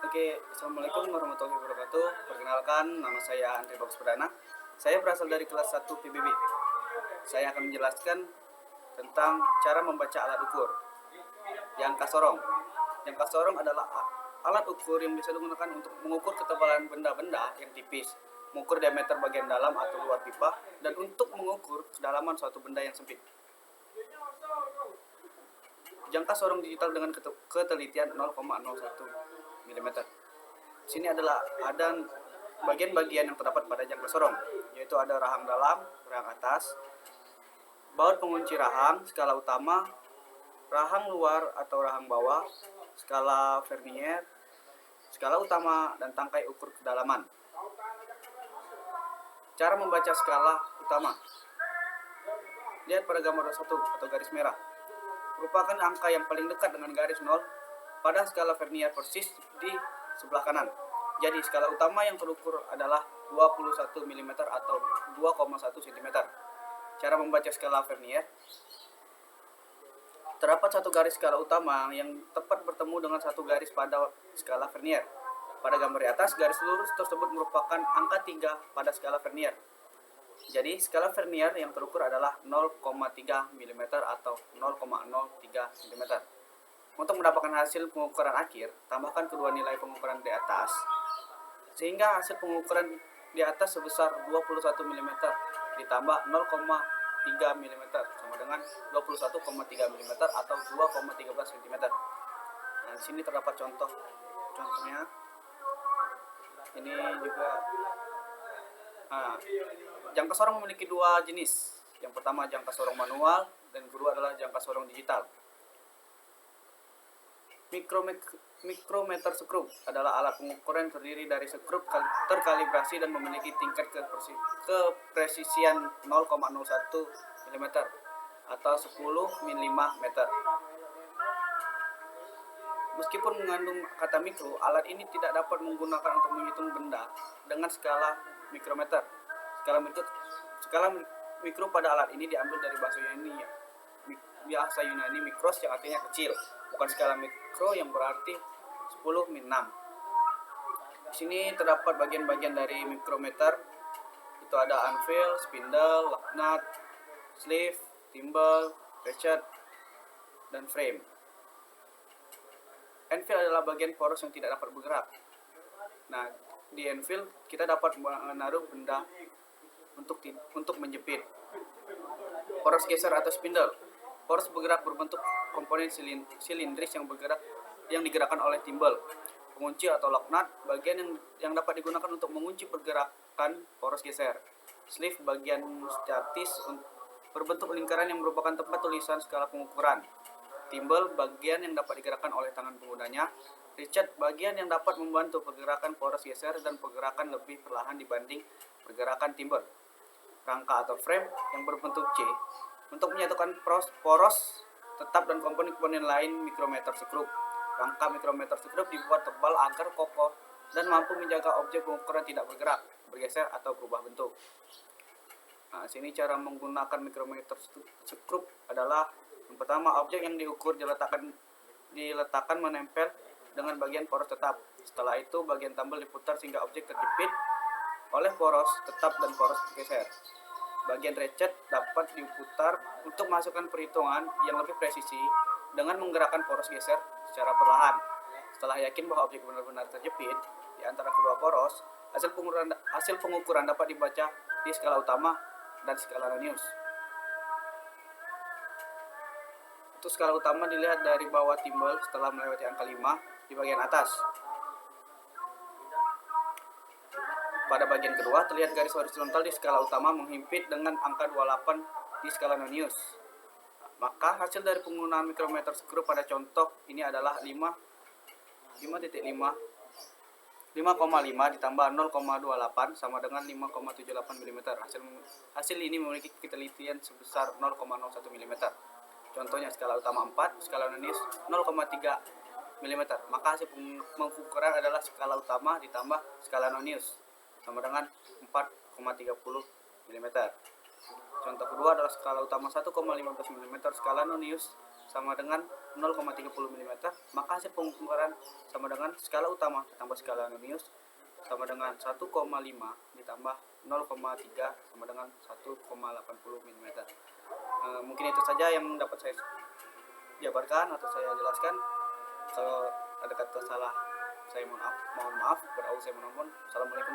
Oke, Assalamualaikum warahmatullahi wabarakatuh. Perkenalkan, nama saya Andri Bagus Perdana. Saya berasal dari kelas 1 PBB. Saya akan menjelaskan tentang cara membaca alat ukur. Yang kasorong. Yang kasorong adalah alat ukur yang bisa digunakan untuk mengukur ketebalan benda-benda yang tipis, mengukur diameter bagian dalam atau luar pipa, dan untuk mengukur kedalaman suatu benda yang sempit. Jangka sorong digital dengan ketelitian 0,01 mm. Sini adalah ada bagian-bagian yang terdapat pada jangka sorong, yaitu ada rahang dalam, rahang atas, baut pengunci rahang, skala utama, rahang luar atau rahang bawah, skala vernier, skala utama, dan tangkai ukur kedalaman. Cara membaca skala utama. Lihat pada gambar 1 atau garis merah. Merupakan angka yang paling dekat dengan garis 0 pada skala vernier persis di sebelah kanan. Jadi skala utama yang terukur adalah 21 mm atau 2,1 cm. Cara membaca skala vernier. Terdapat satu garis skala utama yang tepat bertemu dengan satu garis pada skala vernier. Pada gambar di atas, garis lurus tersebut merupakan angka 3 pada skala vernier. Jadi skala vernier yang terukur adalah 0,3 mm atau 0,03 mm. Untuk mendapatkan hasil pengukuran akhir, tambahkan kedua nilai pengukuran di atas, sehingga hasil pengukuran di atas sebesar 21 mm ditambah 0,3 mm sama dengan 21,3 mm atau 2,13 cm. Nah, di sini terdapat contohnya. Ini juga jangka sorong memiliki dua jenis. Yang pertama jangka sorong manual dan kedua adalah jangka sorong digital. Mikrometer skrup adalah alat pengukuran yang terdiri dari skrup terkalibrasi dan memiliki tingkat kepresisian 0,01 mm atau 10 mm. Meskipun mengandung kata mikro, alat ini tidak dapat menggunakan untuk menghitung benda dengan skala mikrometer. Skala mikro pada alat ini diambil dari bahasa Yunani mikros yang artinya kecil, bukan skala mikro yang berarti 10 min 6. Di sini terdapat bagian-bagian dari mikrometer. Itu ada anvil, spindle, lock nut, sleeve, thimble, ratchet, dan frame. Anvil adalah bagian poros yang tidak dapat bergerak. Nah, di anvil kita dapat menaruh benda untuk menjepit. Poros geser atau spindle. Poros bergerak berbentuk komponen silindris yang digerakkan oleh thimble. Pengunci atau lock nut, bagian yang dapat digunakan untuk mengunci pergerakan poros geser. Sleeve, bagian statis berbentuk lingkaran yang merupakan tempat tulisan skala pengukuran. Thimble, bagian yang dapat digerakkan oleh tangan penggunanya. Ratchet, bagian yang dapat membantu pergerakan poros geser dan pergerakan lebih perlahan dibanding pergerakan thimble. Rangka atau frame yang berbentuk C untuk menyatukan poros tetap dan komponen-komponen lain mikrometer skrup. Rangka mikrometer skrup dibuat tebal agar kokoh dan mampu menjaga objek pengukuran tidak bergerak, bergeser atau berubah bentuk. Nah, sini cara menggunakan mikrometer skrup adalah yang pertama, objek yang diukur diletakkan menempel dengan bagian poros tetap. Setelah itu, bagian tambal diputar sehingga objek terjepit oleh poros tetap dan poros geser. Bagian ratchet dapat diputar untuk masukkan perhitungan yang lebih presisi dengan menggerakkan poros geser secara perlahan. Setelah yakin bahwa objek benar-benar terjepit di antara kedua poros, hasil pengukuran dapat dibaca di skala utama dan skala Nonius. Untuk skala utama dilihat dari bawah thimble setelah melewati angka 5 di bagian atas. Pada bagian kedua terlihat garis horizontal di skala utama menghimpit dengan angka 28 di skala Nonius. Maka hasil dari penggunaan mikrometer skrup pada contoh ini adalah 5,5 ditambah 0,28 sama dengan 5,78 mm. Hasil ini memiliki ketelitian sebesar 0,01 mm. Contohnya skala utama 4, skala Nonius 0,3 mm. Maka hasil pengukuran adalah skala utama ditambah skala Nonius sama dengan 4,30 mm. Contoh kedua adalah skala utama 1,15 mm, skala Nonius sama dengan 0,30 mm, maka hasil pengukuran sama dengan skala utama ditambah skala Nonius sama dengan 1,5 ditambah 0,3 sama dengan 1,80 mm. Mungkin itu saja yang dapat saya jabarkan atau saya jelaskan. Kalau ada kata salah saya mohon maaf, kepada Allah saya mohon ampun. Assalamualaikum